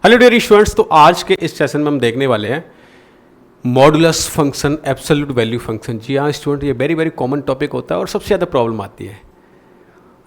Hello dear students, तो आज के इस सेशन में हम देखने वाले हैं modulus function, absolute value function. जी हाँ स्टूडेंट, ये वेरी वेरी कॉमन टॉपिक होता है और सबसे ज़्यादा प्रॉब्लम आती है।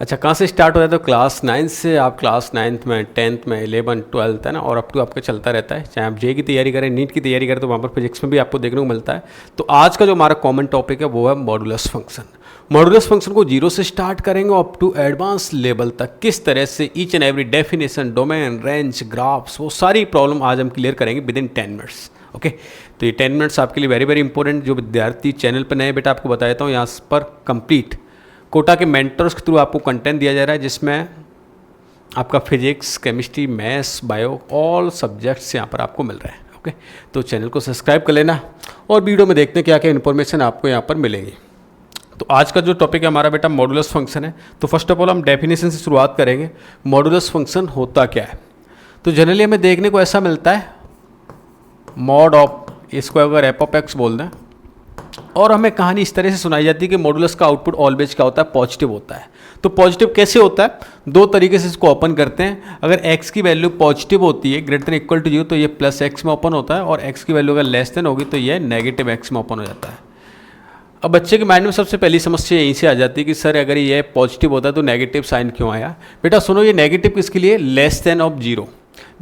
अच्छा, कहाँ से स्टार्ट होता है? तो क्लास 9 से आप क्लास 9th में, 10th में, 11, 12 है ना, और अप टू आपका चलता रहता है। चाहे आप जे की तैयारी करें, नीट की तैयारी करें, तो वहाँ पर फिजिक्स में भी आपको देखने को मिलता है। तो आज का जो हमारा कॉमन टॉपिक है वो है मॉडुलस फंक्शन। मॉडुलस फंक्शन को जीरो से स्टार्ट करेंगे अप टू एडवांस लेवल तक, किस तरह से each and every definition, domain, range, graphs, वो सारी प्रॉब्लम आज हम क्लियर करेंगे विद इन 10 मिनट्स। ओके, तो ये 10 मिनट्स आपके लिए वेरी वेरी इंपॉर्टेंट। जो विद्यार्थी चैनल पर नए, बेटा आपको बता देता हूँ, यहाँ पर कंप्लीट कोटा के मेंटर्स के थ्रू आपको कंटेंट दिया जा रहा है, जिसमें आपका physics, chemistry, maths, bio, all subjects यहाँ पर आपको मिल रहे हैं। ओके, तो चैनल को सब्सक्राइब कर लेना और वीडियो में देखते हैं क्या क्या इन्फॉर्मेशन आपको यहाँ पर मिलेगी। तो आज का जो टॉपिक है हमारा बेटा मॉडुलस फंक्शन है। तो फर्स्ट ऑफ ऑल हम डेफिनेशन से शुरुआत करेंगे। मॉडुलस फंक्शन होता क्या है? तो जनरली हमें देखने को ऐसा मिलता है, मॉड ऑफ, इसको अगर एफ ऑफ एक्स बोल दें, और हमें कहानी इस तरह से सुनाई जाती है कि मॉडुलस का आउटपुट ऑलवेज क्या होता है? पॉजिटिव होता है। तो पॉजिटिव कैसे होता है? दो तरीके से इसको ओपन करते हैं। अगर x की वैल्यू पॉजिटिव होती है, ग्रेटर देन इक्वल टू 0, तो ये प्लस x में ओपन होता है, और x की वैल्यू अगर लेस देन होगी तो ये नेगेटिव x में ओपन हो जाता है। अब बच्चे के माइंड में सबसे पहली समस्या यहीं से आ जाती है कि सर अगर ये पॉजिटिव होता है तो नेगेटिव साइन क्यों आया? बेटा सुनो, ये नेगेटिव किसके लिए? Less than of 0।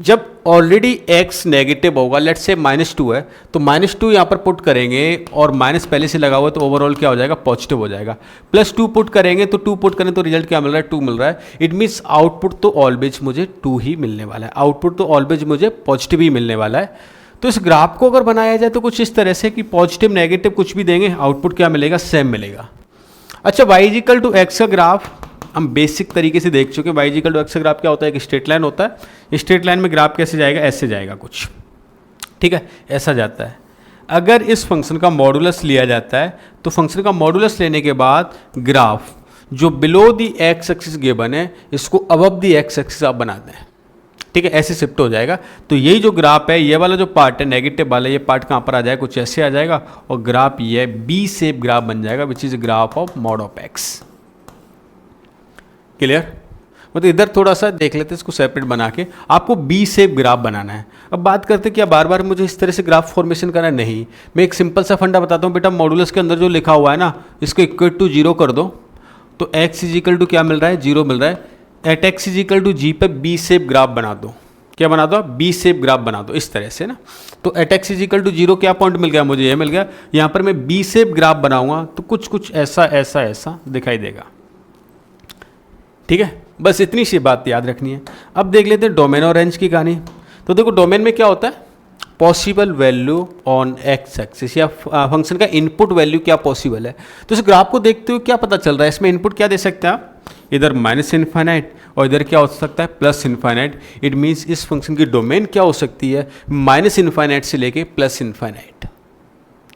जब ऑलरेडी x नेगेटिव होगा, लेट्स से -2 है, तो -2 यहाँ पर पुट करेंगे, और माइनस पहले से लगा हुआ है, तो ओवरऑल क्या हो जाएगा? पॉजिटिव हो जाएगा। +2 पुट करेंगे, तो 2 पुट करें तो रिजल्ट क्या मिल रहा है? 2 मिल रहा है। इट मीन्स आउटपुट तो ऑलवेज मुझे 2 ही मिलने वाला है, आउटपुट तो ऑलवेज मुझे पॉजिटिव ही मिलने वाला है। तो इस ग्राफ को अगर बनाया जाए तो कुछ इस तरह से कि पॉजिटिव नेगेटिव कुछ भी देंगे, आउटपुट क्या मिलेगा? सेम मिलेगा। अच्छा, y=x का ग्राफ हम बेसिक तरीके से देख चुके हैं। y=x का ग्राफ क्या होता है? एक स्ट्रेट लाइन होता है। स्ट्रेट लाइन में ग्राफ कैसे जाएगा? ऐसे जाएगा कुछ, ठीक है, ऐसा जाता है। अगर इस फंक्शन का मॉडुलस लिया जाता है तो फंक्शन का मॉडुलस लेने के बाद ग्राफ जो below the X axis given है, इसको अबव दी एक्स एक्सिस आप बनाते हैं, ठीक है, ऐसे शिफ्ट हो जाएगा। तो यही जो ग्राफ है, ये वाला जो पार्ट है नेगेटिव वाला, ये पार्ट कहाँ पर आ जाएगा? कुछ ऐसे आ जाएगा, और ग्राफ ये बी शेप ग्राफ बन जाएगा, which is graph of mod of x. Clear? मतलब इधर थोड़ा सा देख लेते हैं इसको सेपरेट बना के। आपको बी शेप ग्राफ बनाना है। अब बात करते हैं क्या बार बार मुझे इस तरह से ग्राफ फॉर्मेशन करना है? नहीं, मैं एक सिंपल सा फंडा बताता हूँ बेटा। मॉडुलस के अंदर जो लिखा हुआ है ना, इसको इक्वल टू 0 कर दो, तो x इजिकल टू क्या मिल रहा है? 0 मिल रहा है। एट x इजिकल टू जी पे बी शेप ग्राफ बना दो। क्या बना दो? बी शेप ग्राफ बना दो इस तरह से ना। तो एट x इजिकल टू 0 क्या पॉइंट मिल गया मुझे? ये मिल गया। यहाँ पर मैं बी शेप ग्राफ बनाऊंगा तो कुछ कुछ ऐसा ऐसा ऐसा दिखाई देगा, ठीक है। बस इतनी सी बात याद रखनी है। अब देख लेते हैं डोमेन और रेंज की कहानी। तो देखो, डोमेन में क्या होता है? Possible value on x axis, या फंक्शन का इनपुट वैल्यू क्या पॉसिबल है। तो इस ग्राफ को देखते हुए क्या पता चल रहा है? इसमें इनपुट क्या दे सकते हैं आप? इधर -∞ और इधर क्या हो सकता है? +∞। इट मीन्स इस फंक्शन की डोमेन क्या हो सकती है? -∞ से लेके +∞।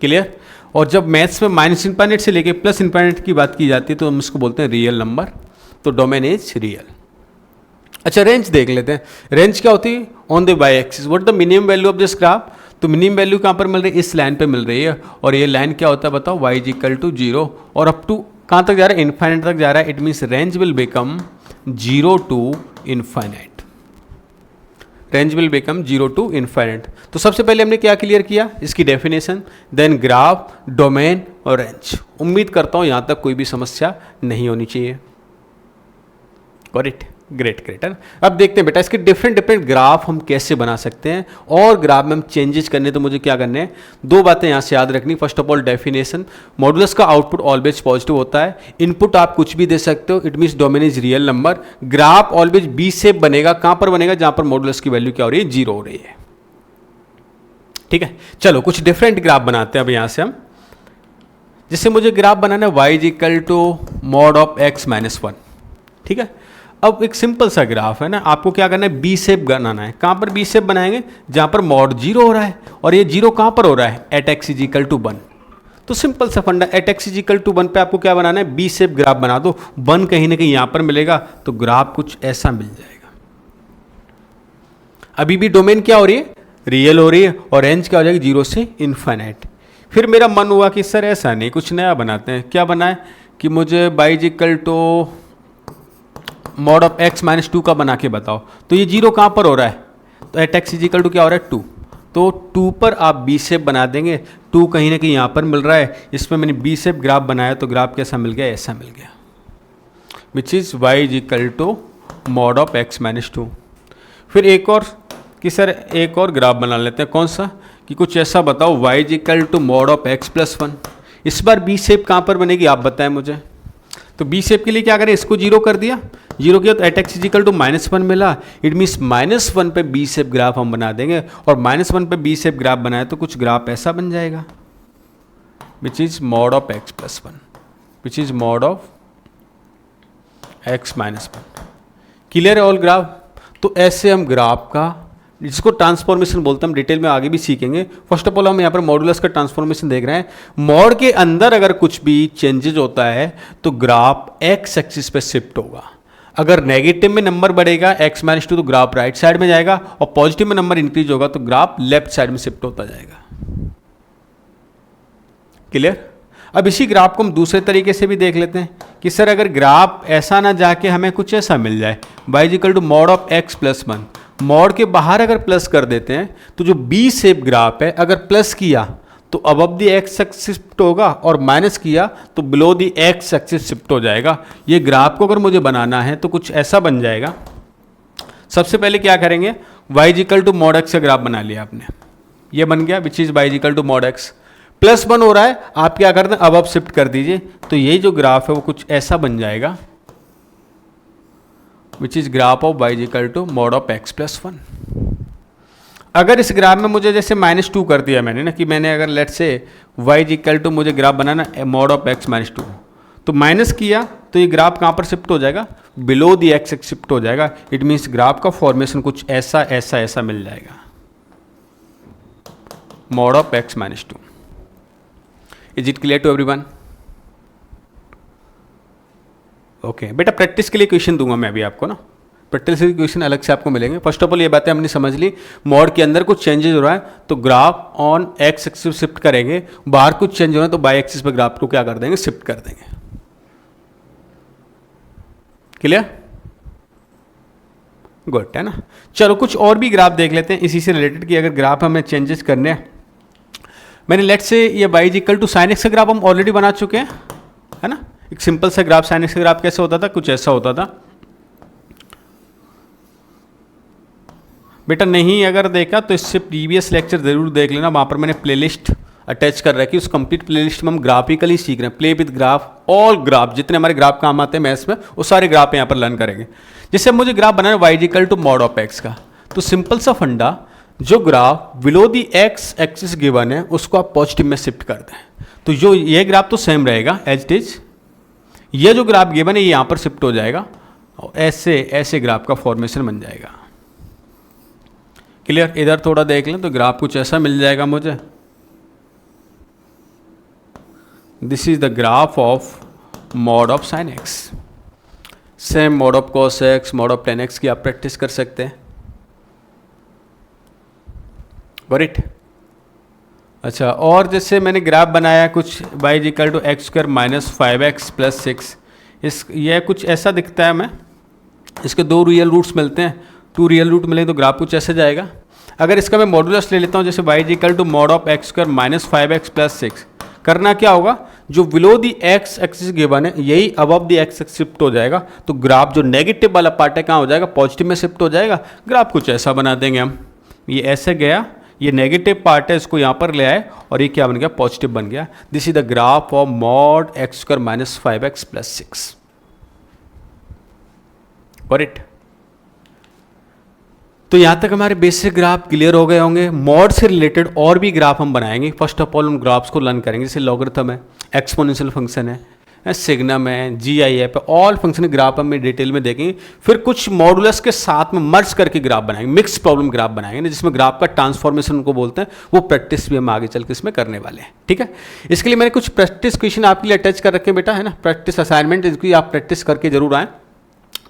क्लियर? और जब मैथ्स में -∞ से लेके +∞ की बात की जाती है तो हम इसको बोलते हैं रियल नंबर। तो डोमेन इज रियल। अच्छा, रेंज देख लेते हैं। रेंज क्या होती है? On the Y axis. What the minimum value of this graph? तो मिनिमम वैल्यू कहाँ पर मिल रही है? इस लाइन पे मिल रही है, और ये लाइन क्या होता है बताओ? y=0, और अप टू कहाँ तक जा रहा है? इन्फाइनाइट तक जा रहा है। It means range will become 0 to infinite. Range will become 0 to infinite. तो सबसे पहले हमने क्या क्लियर किया? इसकी डेफिनेशन, देन ग्राफ, डोमेन और रेंज। उम्मीद करता हूँ यहाँ तक कोई भी समस्या नहीं होनी चाहिए। करेक्ट, ग्रेट ग्रेट है ना। अब देखते हैं बेटा इसके डिफरेंट ग्राफ हम कैसे बना सकते हैं, और ग्राफ में हम चेंजेस करने तो मुझे क्या करने हैं? दो बातें यहाँ से याद रखनी। First of all definition, modulus का आउटपुट ऑलवेज पॉजिटिव होता है। इनपुट आप कुछ भी दे सकते हो, it means domain is real number. Graph always be shape बनेगा। कहाँ पर बनेगा? जहाँ पर मॉडुलस की वैल्यू क्या हो रही है? 0 हो रही है, ठीक है। चलो कुछ डिफरेंट ग्राफ बनाते हैं अब यहाँ से हम। जिससे मुझे ग्राफ बनाना है y=mod ऑफ x-1, ठीक है। अब एक सिंपल सा ग्राफ है ना, आपको क्या करना है? बी शेप बनाना है। कहाँ पर बी शेप बनाएंगे? जहाँ पर मॉड 0 हो रहा है, और ये 0 कहाँ पर हो रहा है? At x = 1। तो सिंपल सा फंडा, एट x = 1 पे आपको क्या बनाना है? बी शेप ग्राफ बना दो। 1 कहीं ना कहीं यहाँ पर मिलेगा, तो ग्राफ कुछ ऐसा मिल जाएगा। अभी भी डोमेन क्या हो रही है? रियल हो रही है, और रेंज क्या हो जाएगी? 0 से इन्फाइनाइट। फिर मेरा मन हुआ कि सर ऐसा नहीं, कुछ नया बनाते हैं। क्या बनाए? कि मुझे y=mod ऑफ x-2 का बना के बताओ। तो ये 0 कहाँ पर हो रहा है? तो एट एक्स इजिकल टू क्या हो रहा है 2, तो 2 पर आप बी शेप बना देंगे, 2 कहीं ना कहीं यहाँ पर मिल रहा है, इसमें मैंने बी शेप ग्राफ बनाया तो ग्राफ कैसा मिल गया, ऐसा मिल गया, which is Y equal to mod of X minus 2। फिर एक और कि सर एक और ग्राफ बना लेते हैं, कौन सा, कि कुछ ऐसा बताओ Y equal to mod of X plus 1। इस बार बी शेप कहाँ पर बनेगी आप बताएं मुझे। तो बी शेप के लिए क्या करें, इसको जीरो कर दिया, जीरो किया तो एट एक्स इजिकल टू -1 मिला, इट मीन्स -1 पे बी शेप ग्राफ हम बना देंगे, और -1 पे बी शेप ग्राफ बनाए तो कुछ ग्राफ ऐसा बन जाएगा, which is mod of X plus 1, which is mod of X minus 1। Clear है ऑल ग्राफ। तो ऐसे हम ग्राफ का, जिसको ट्रांसफॉर्मेशन बोलते हैं, हम डिटेल में आगे भी सीखेंगे। फर्स्ट ऑफ ऑल हम यहाँ पर मॉडुलस का ट्रांसफॉर्मेशन देख रहे हैं। मॉड के अंदर अगर कुछ भी चेंजेज होता है तो ग्राफ एक्स एक्सिस पे शिफ्ट होगा। अगर नेगेटिव में नंबर बढ़ेगा x-2 तो ग्राफ राइट साइड में जाएगा, और पॉजिटिव में नंबर इंक्रीज होगा तो ग्राफ लेफ्ट साइड में शिफ्ट होता जाएगा। क्लियर। अब इसी ग्राफ को हम दूसरे तरीके से भी देख लेते हैं कि सर अगर ग्राफ ऐसा ना जाके हमें कुछ ऐसा मिल जाए, y equal to mod of x plus 1, मॉड के बाहर अगर प्लस कर देते हैं तो जो बी शेप ग्राफ है अगर प्लस किया तो above the X axis shift होगा, और माइनस किया तो below the X axis shift हो जाएगा। ये ग्राफ को अगर मुझे बनाना है तो कुछ ऐसा बन जाएगा। सबसे पहले क्या करेंगे, y equal to mod x का ग्राफ बना लिया आपने, ये बन गया, which is y equal to mod x। Plus 1 हो रहा है, आप क्या करते हैं अब शिफ्ट कर दीजिए, तो ये जो ग्राफ है वो कुछ ऐसा बन जाएगा, which is graph of y equal to mod of x plus 1। अगर इस ग्राफ में मुझे जैसे -2 कर दिया मैंने ना, कि मैंने अगर लेट से y इक्वल टू मुझे graph banana mod of x -2, तो माइनस किया तो ये ग्राफ कहाँ पर शिफ्ट हो जाएगा, below the X axis shift हो जाएगा। इट मीन्स ग्राफ का फॉर्मेशन कुछ ऐसा ऐसा ऐसा मिल जाएगा, mod of x -2। Is it clear to everyone? Okay बेटा, प्रैक्टिस के लिए क्वेश्चन दूंगा मैं अभी आपको ना, प्रैक्टिस के क्वेश्चन अलग से आपको मिलेंगे। फर्स्ट ऑफ ऑल ये बातें हमने समझ ली, मॉड के अंदर कुछ चेंजेस हो रहा है तो graph on x axis shift करेंगे, बाहर कुछ चेंज हो रहा है तो बाई एक्सिस पे ग्राफ को क्या कर देंगे, शिफ्ट कर देंगे। क्लियर? गुड है ना। चलो कुछ और भी ग्राफ देख लेते हैं इसी से रिलेटेड, कि अगर ग्राफ हमें चेंजेस करने हैं। मैंने लेट से ये y equal to sine X का ग्राफ हम ऑलरेडी बना चुके हैं, है ना। एक सिंपल सा ग्राफ, साइन एक्स का ग्राफ कैसे होता था, कुछ ऐसा होता था। बेटा नहीं अगर देखा तो इससे प्रीवियस लेक्चर जरूर देख लेना, वहाँ पर मैंने प्लेलिस्ट अटैच कर रखी है, उस कंप्लीट प्लेलिस्ट में हम ग्राफिकली सीख रहे हैं, play with graph, all graph, जितने हमारे ग्राफ काम आते हैं मैथ्स में वो सारे ग्राफ यहाँ पर लर्न करेंगे। जैसे मुझे ग्राफ बनाना है y equal to mod of x का, तो सिंपल सा फंडा, जो graph below the X axis given है उसको आप पॉजिटिव में शिफ्ट कर दें, तो जो ये ग्राफ तो सेम रहेगा एज इट इज, ये जो ग्राफ गिवन है ये यहाँ पर शिफ्ट हो जाएगा, और ऐसे ऐसे ग्राफ का फॉर्मेशन बन जाएगा। क्लियर? इधर थोड़ा देख लें तो ग्राफ कुछ ऐसा मिल जाएगा मुझे, this is the graph of mod of sine X. Same mod of cos X, mod of tan X की आप प्रैक्टिस कर सकते हैं। Got it? अच्छा, और जैसे मैंने ग्राफ बनाया कुछ y equal to X square -5x plus 6, यह कुछ ऐसा दिखता है हमें, इसके 2 रियल रूट्स मिलते हैं, 2 रियल रूट मिले तो ग्राफ कुछ ऐसे जाएगा। अगर इसका मैं मॉडुलस ले लेता हूँ, जैसे y equal to mod of X square -5x plus 6, करना क्या होगा, जो below the X axis given है यही above the X axis shift हो जाएगा, तो ग्राफ जो नेगेटिव वाला पार्ट है कहाँ हो जाएगा, पॉजिटिव में शिफ्ट हो जाएगा। ग्राफ कुछ ऐसा बना देंगे हम, ये ऐसे गया, ये नेगेटिव पार्ट है इसको यहाँ पर ले आए और ये क्या बन गया, पॉजिटिव बन गया। This is the graph of mod x square -5x plus 6। Got it? तो यहाँ तक हमारे बेसिक ग्राफ क्लियर हो गए होंगे। मॉड से रिलेटेड और भी ग्राफ हम बनाएंगे। फर्स्ट ऑफ ऑल हम ग्राफ्स को लर्न करेंगे, जैसे लॉगरिथम है, एक्सपोनेंशियल फंक्शन है, सिग्नम है, GIF है, ऑल फंक्शन ग्राफ हम डिटेल में देखेंगे। फिर कुछ मॉडुलस के साथ में मर्ज करके ग्राफ बनाएंगे, मिक्स प्रॉब्लम ग्राफ बनाएंगे, जिसमें ग्राफ का ट्रांसफॉर्मेशन उनको बोलते हैं, वो प्रैक्टिस भी हम आगे चल के इसमें करने वाले हैं। ठीक है, इसके लिए मैंने कुछ प्रैक्टिस क्वेश्चन आपके लिए अटैच कर रखे हैं बेटा, है ना, प्रैक्टिस असाइनमेंट, इसकी आप प्रैक्टिस करके जरूर आएँ।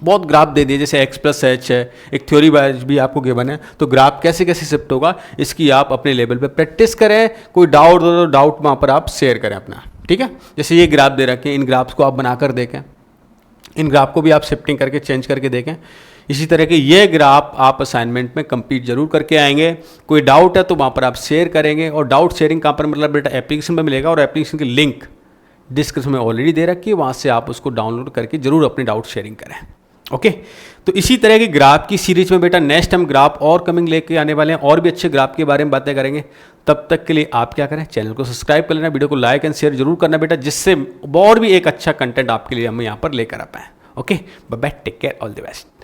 बहुत ग्राफ दे दिए, जैसे x प्लस एच है, एक थ्योरी वाइज भी आपको गिवन है, तो ग्राफ कैसे कैसे शिफ्ट होगा इसकी आप अपने लेवल पे प्रैक्टिस करें। कोई डाउट हो तो डाउट वहाँ पर आप शेयर करें अपना। ठीक है, जैसे ये ग्राफ दे रखे हैं, इन ग्राफ्स को आप बनाकर देखें, इन ग्राफ को भी आप शिफ्टिंग करके चेंज करके देखें। इसी तरह के ये ग्राफ आप असाइनमेंट में कंप्लीट जरूर करके आएंगे। कोई डाउट है तो वहाँ पर आप शेयर करेंगे, और डाउट शेयरिंग कहाँ पर मतलब बेटा एप्लीकेशन में मिलेगा, और एप्लीकेशन की लिंक डिस्क्रिप्शन में ऑलरेडी दे रखी है, वहाँ से आप उसको डाउनलोड करके जरूर अपनी डाउट शेयरिंग करें। ओके, तो इसी तरह के ग्राफ की सीरीज में बेटा नेक्स्ट हम ग्राफ और कमिंग लेके आने वाले हैं, और भी अच्छे ग्राफ के बारे में बातें करेंगे। तब तक के लिए आप क्या करें, चैनल को सब्सक्राइब कर लेना, वीडियो को लाइक एंड शेयर जरूर करना बेटा, जिससे और भी एक अच्छा कंटेंट आपके लिए हम यहाँ पर लेकर आ पाएँ। Okay, bye bye, take care, all the best.